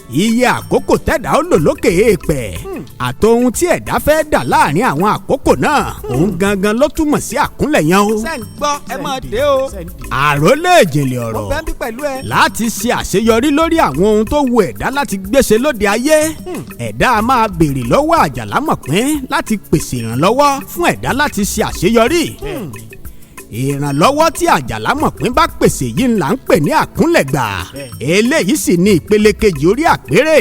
iye àkókò tẹ̀dá ó lò lókè èèpẹ̀ àtohun tí ẹ̀dá fẹ́ dà láàrin àwọn àkókò náà òun gangan ló túmọ̀ sí àkúnlẹ̀yàn o. ṣé ń gbọ́ ẹ máa dé o. àròlé ìjìnlẹ̀ ọ̀rọ̀ mo fẹ́ bí pẹ̀lú ẹ. láti ṣe àṣeyọrí lórí àwọn ohun tó wu ẹ̀dá láti gbéṣe lóde ayé ẹ̀dá a máa béèrè lọ́wọ́ àjàlámọ̀pín láti pèsè ìrànlọ́wọ́ fún ẹ̀dá láti ṣe àṣeyọrí. ìrànlọ́wọ́ tí àjàlámọ̀pín bá pèsè yìí ńlá ń pè ní àkúnlẹ̀gbà eléyìí sì ní ìpele kejì orí àpérè.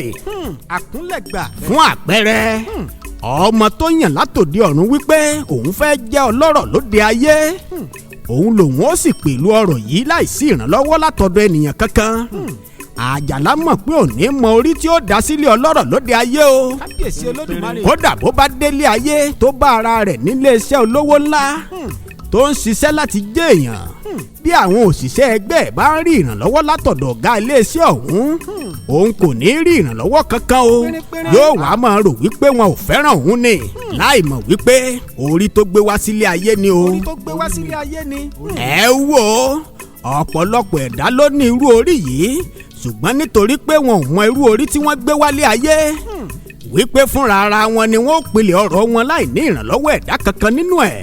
àkúnlẹ̀gbà. fún àpẹẹrẹ ọmọ tó yàn látòdì ọ̀run wípé òun fẹ́ jẹ́ ọlọ́rọ̀ lóde ayé òun lòun ó sì pẹ̀lú ọrọ̀ yìí láìsí ìrànlọ́wọ́ látọ̀dọ̀ ènìyàn kankan. àjàlá mọ̀ pé òní mọ orí tí ó dá sílé ọlọ́rọ̀ lóde ayé o. kábíyèsí olódùmarè. kódà bó bá délé ayé tó bá ara rẹ̀ nílé iṣẹ́ olówó ńlá tó ń ṣiṣẹ́ láti jẹ́ èèyàn bí àwọn òṣìṣẹ́ ẹgbẹ́ ẹ̀ bá ń rí ìrànlọ́wọ́ látọ̀dọ̀ ọ̀gá iléeṣẹ́ ọ̀hún òun kò ní rí ìrànlọ́wọ́ kankan o yóò wá máa rò wípé wọn ò fẹ́ràn òun ni láì mọ̀ wípé orí tó gbé wá sílé ayé ni o. orí tó gbé wá sílé ayé ni. ẹ wo ọ̀pọ̀lọpọ̀ ẹ̀dá ló ní irú orí yìí ṣùgbọ́n nítorí pé wọn ò mọ irú orí tí wọ́n gbé wálé ayé wípé fúnra ara wọn ni wọn ò pilẹ̀ ọ̀rọ̀ wọn láì ní ìrànlọ́wọ́ ẹ̀dá kankan nínú ẹ̀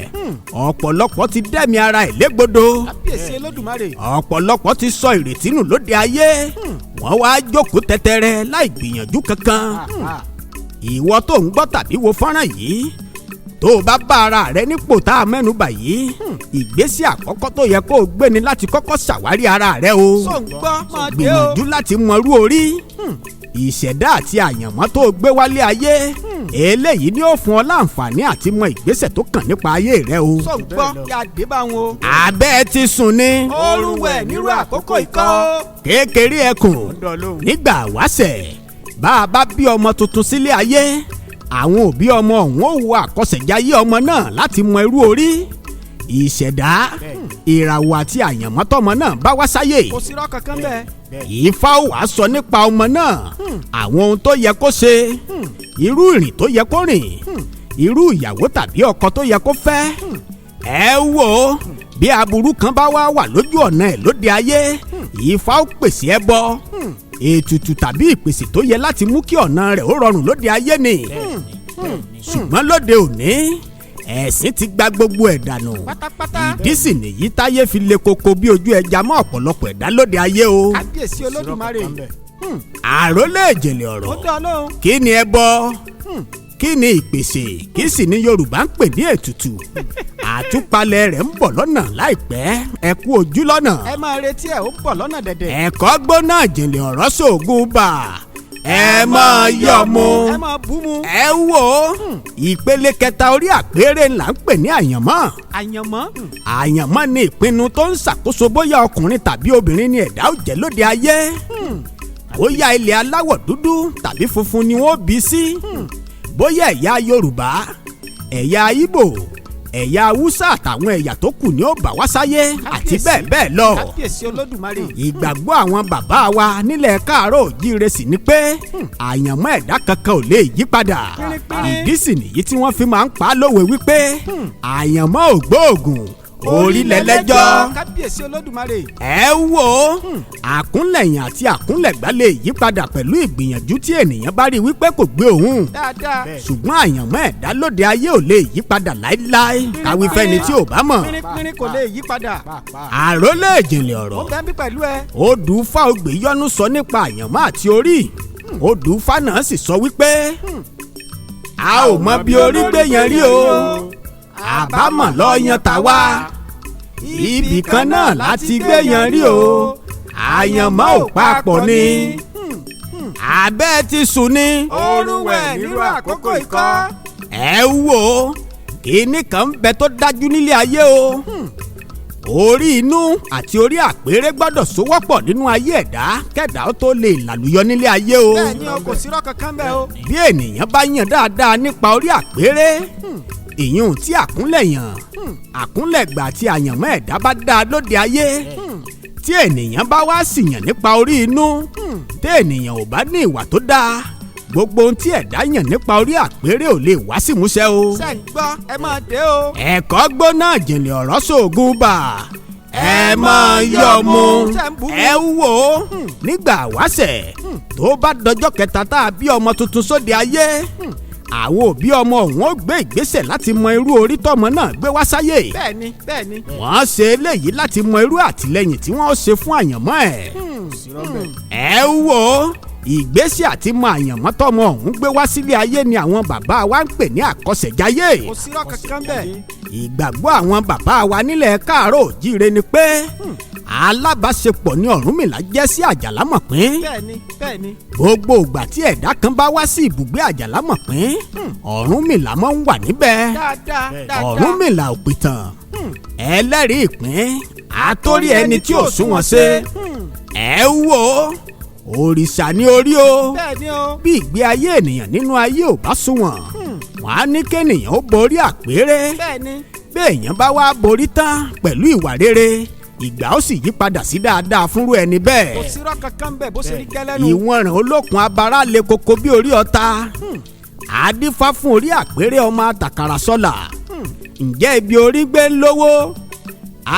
ọ̀pọ̀lọpọ̀ ti dẹ́mi ara ẹ̀ légbodò kábíyèsí olódùmarè. ọ̀pọ̀lọpọ̀ ti sọ ìrètí nù lóde ayé wọ́n wá jókòó tẹ́tẹ́rẹ́ láì gbìyànjú kankan ìwọ tó ń gbọ́ tàbí wo fọ́nrán yìí tó o bá bá ara rẹ nípò tá a mẹ́nubà yìí ìgbésẹ̀ àkọ́kọ́ tó yẹ kó o gbé ni láti kọ́kọ́ ṣàwárí ara rẹ o sọ ń gbọ́ máa dé o. gbìyànjú láti mọ irú orí ìṣẹ̀dá àti àyànmọ́ tó gbé wálé ayé eléyìí ni ó fún ọ láǹfààní àti mọ ìgbésẹ̀ tó kàn nípa ayé rẹ o. sọ ń gbọ́ yà dé bá wọn o. abẹ́ ti sùn ni. oorun wẹ̀ nírú àkókò ikọ́. kékeré ẹkùn nígbà wáṣẹ̀ bá a bá bí ọmọ tuntun sílé ayé àwọn òbí ọmọ ọ̀hún ó wo àkọsẹ̀jáyé ọmọ náà láti mọ irú orí ìṣẹ̀dá ìràwọ̀ àti àyànmọ́ tọmọ náà bá wá sáyé. kò sí irọ́ kankan bẹ́ẹ̀. Ifá ó wá sọ nípa ọmọ náà àwọn ohun tó yẹ kó ṣe irú ìrìn tó yẹ kó rìn irú ìyàwó tàbí ọkọ tó yẹ kó fẹ́. ẹ wò ó bí aburú kan bá wá wà lójú ọ̀nà ẹ̀ lóde ayé Ifá ó pèsè ẹbọ ètùtù tàbí ìpèsè tó yẹ láti mú kí ọ̀nà rẹ̀ ó rọrùn lóde ayé ni. ṣùgbọ́n lóde òní ẹ̀sìn ti gba gbogbo ẹ̀ dànù ìdí sì nìyí táyé fi le koko bí ojú ẹja mọ́ ọ̀pọ̀lọpọ̀ ẹ̀dá lóde ayé o. kábíyèsí olódùmarè. àròlé ìjìnlẹ̀ ọ̀rọ̀ ó dá lóhùn. kí ni ẹbọ kí ni ìpèsè kí sì ni Yorùbá ń pè ní ètùtù àtúpalẹ̀ rẹ̀ ń bọ̀ lọ́nà láìpẹ́ ẹ kú ojú lọ́nà. ẹ máa retí ẹ ó bọ̀ lọ́nà dẹ̀dẹ̀. ẹ̀kọ́ gbóná ìjìnlẹ̀ ọ̀rọ̀ sóògùn bá ẹ máa yọ̀ mu ẹ máa bú mu. ẹ wò ó ìpele kẹta orí àpérè là ń pè ní àyànmọ́. àyànmọ́. àyànmọ́ ni ìpinnu tó ń ṣàkóso bóyá ọkùnrin tàbí obìnrin ni ẹ̀dá ó jẹ́ lóde ayé bóyá ilẹ̀ aláwọ̀ dúdú tàbí funfun ni wọ́n bí sí bóyá ẹ̀yà Yorùbá ẹ̀yà Ìgbò ẹ̀yà Haúsá àtàwọn ẹ̀yà tó kù ni ó bá wá sáyé àti bẹ́ẹ̀ bẹ́ẹ̀ lọ. kábíyèsí olódùmarè. ìgbàgbọ́ àwọn bàbá wa nílẹ̀ káàárọ̀ òjíire sì ni pé àyànmọ́ ẹ̀dá kankan ò lè yí padà. ìdí sì nìyí tí wọ́n fi máa ń pa á lówe wípé àyànmọ́ ò gbóògùn orí lẹ́lẹ́jọ́. kábíyèsí olódùmarè. ẹ wò ó àkúnlẹ̀yìn àti àkúnlẹ̀gbá lè yí padà pẹ̀lú ìgbìyànjú tí ènìyàn bá rí wípé kò gbé òun. dáadáa. ṣùgbọ́n àyànmọ́ ẹ̀dá lóde ayé ò lè yí padà láíláí káwí fẹ́ni tí ò bá mọ̀. pínpín kò lè yí padà. àròlé ìjìnlẹ̀ ọ̀rọ̀. ó bẹ́ẹ̀ bí pẹ̀lú ẹ. Odùfá Ògbéyọ́nú sọ nípa àyànmọ́ àti orí Odùfá náà sì sọ wípé a ò mọ bí orí gbé yẹn rí o àbámọ̀ lọ́yàn tàwa ibì kan náà láti gbé yẹn rí o àyànmọ́ ò papọ̀ ni abẹ́ ti sùn ni. oorun wẹ̀ nírú àkókò ikọ́. ẹ wò ó kíní kan ń bẹ tó dájú nílé ayé o orí inú àti orí àpérè gbọ́dọ̀ sowọ́pọ̀ nínú ayé ẹ̀dá kẹ́dà ó tó lè làlùyọ nílé ayé o. bẹ́ẹ̀ni o kò sí irọ́ kankan bẹ́ẹ̀ o. bí ènìyàn bá yàn dáadáa nípa orí àpérè ìyún tí àkúnlẹ̀yàn àkúnlẹ̀gbà àti àyànmọ́ ẹ̀dá bá dáa lóde ayé tí ènìyàn bá wá síyàn nípa orí inú tí ènìyàn ò bá ní ìwà tó dáa gbogbo ohun tí ẹ̀dá yàn nípa orí àpérè ò lè wá sí ìmúṣẹ o. ṣé ń gbọ́ ẹ máa dé o. ẹ̀kọ́ gbóná ìjìnlẹ̀ ọ̀rọ̀ sóògùn bá ẹ máa yọ̀ mu. ẹ wò ó nígbà wáṣẹ̀ tó bá dọjọ́ kẹta tá a bí ọmọ tuntun sóde ayé àwọn òbí ọmọ ọ̀hún ó gbé ìgbésẹ̀ láti mọ irú orí tọ́mọ náà gbé wá sáyé. bẹ́ẹ̀ni. wọ́n ṣe eléyìí láti mọ irú àtìlẹ́yìn tí wọ́n ṣe fún àyànmọ́ ẹ̀. ẹ wò ó ìgbésẹ̀ àti mọ àyànmọ́ tọ́mọ ọ̀hún gbé wá sílé ayé ni àwọn bàbá wa ń pè ní àkọsẹ̀jáyé. kò sí irọ́ kankan bẹ́ẹ̀. ìgbàgbọ́ àwọn bàbá wa nílẹ̀ káàárọ̀ òjíire ni pé alábàáṣepọ̀ ni Ọ̀rúnmìlà jẹ́ sí Àjàlámọ̀pín. bẹ́ẹ̀ni. gbogbo ìgbà tí ẹ̀dá kan bá wá sí ibùgbé Àjàlámọ̀pín Ọ̀rúnmìlà máa ń wà níbẹ̀. dáadáa. Ọ̀rúnmìlà ò pìtàn ẹlẹ́rìí ìpín àtórí ẹni tí ò sún wọn ṣe. ẹ wò ó òrìṣà ní orí o. bẹ́ẹ̀ni o. bí ìgbé ayé ènìyàn nínú ayé ò bá sunwọ̀n wọ́n á ní kéèyàn ó borí àpérè. bẹ́ẹ̀ni. bí èèyàn bá wá borí tán pẹ̀lú ìwà rere ìgbà ó sì yí padà sí dáadáa fúnrú ẹni bẹ́ẹ̀. kò sí irọ́ kankan bẹ́ẹ̀ bó ṣe rí gẹ́lẹ́ nù. ìwọ̀nràn olókun abara le koko bí orí ọ̀tá àdífá fún orí àpérè ọmọ àtàkàrà sọ́là. ǹjẹ́ ibi orí gbé ń lówó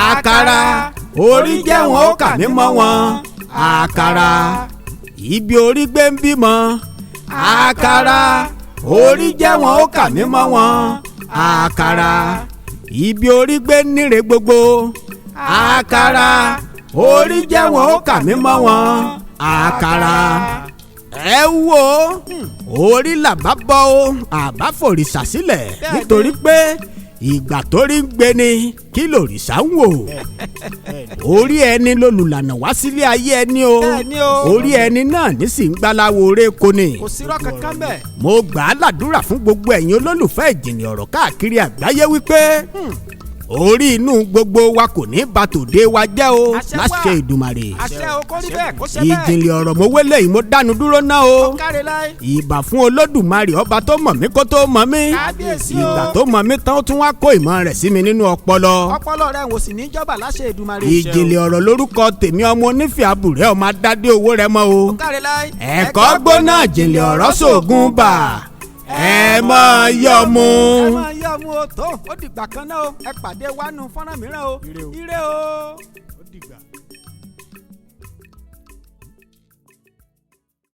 àkàrà orí jẹ́ wọn ó kà mí mọ́ wọn àkàrà ibi orí gbé ń bímọ àkàrà orí jẹ́ wọn ó kà mí mọ́ wọn àkàrà ibi orí gbé ń níre gbogbo àkàrà orí jẹ́ wọn ó kà mí mọ́ wọn àkàrà. ẹ wo orí làbá bọ́ ó àbá fòrìṣà sílẹ̀ nítorí pé ìgbà tó rí ń gbé ni kí lòrìṣà ń wò. orí ẹni lolùlànà wá sílé ayé ẹni o orí ẹni náà ní sì ń gbáláwo oré kò ní. kò sí irọ́ kankan bẹ́ẹ̀. mo gbà á ládùúrà fún gbogbo ẹ̀yin olólùfẹ́ ìjìnlẹ̀ ọ̀rọ̀ káàkiri àgbáyé wípé orí inú gbogbo wa kò ní bà tòde wa jẹ́ o láṣẹ Ìdùmarè. àṣẹ o kò rí bẹ́ẹ̀ kó ṣe bẹ́ẹ̀. ìjìnlẹ̀ ọ̀rọ̀ mo wélé yìí mo dánu dúró náà o. ọ̀kárẹ̀ láì. ìbà fún Olódùmarè ọba tó mọ̀ mí kó tó mọ̀ mí. kábíyèsí o. ìgbà tó mọ̀ mí tán ó tún wá kó ìmọ̀ rẹ̀ sí mi nínú ọpọlọ. ọpọlọ rẹ̀ wò sí ní jọba láṣẹ Ìdùmarè. ìjìnlẹ̀ ọ̀rọ̀ lórúkọ tèmi ọmọ onífẹ́ àbúrẹ́ ọmọ adádé owó rẹ mọ́ o. ọ̀kárẹ̀ láì. ẹ̀kọ́ gbóná ìjìnlẹ̀ ọ̀rọ̀ sóògùn bà ẹ máa yọ̀ mu. ẹ máa yọ̀ mu o tó ó dìgbà kan náà o ẹ pàdé wánu fọ́nrán mìíràn o ire o.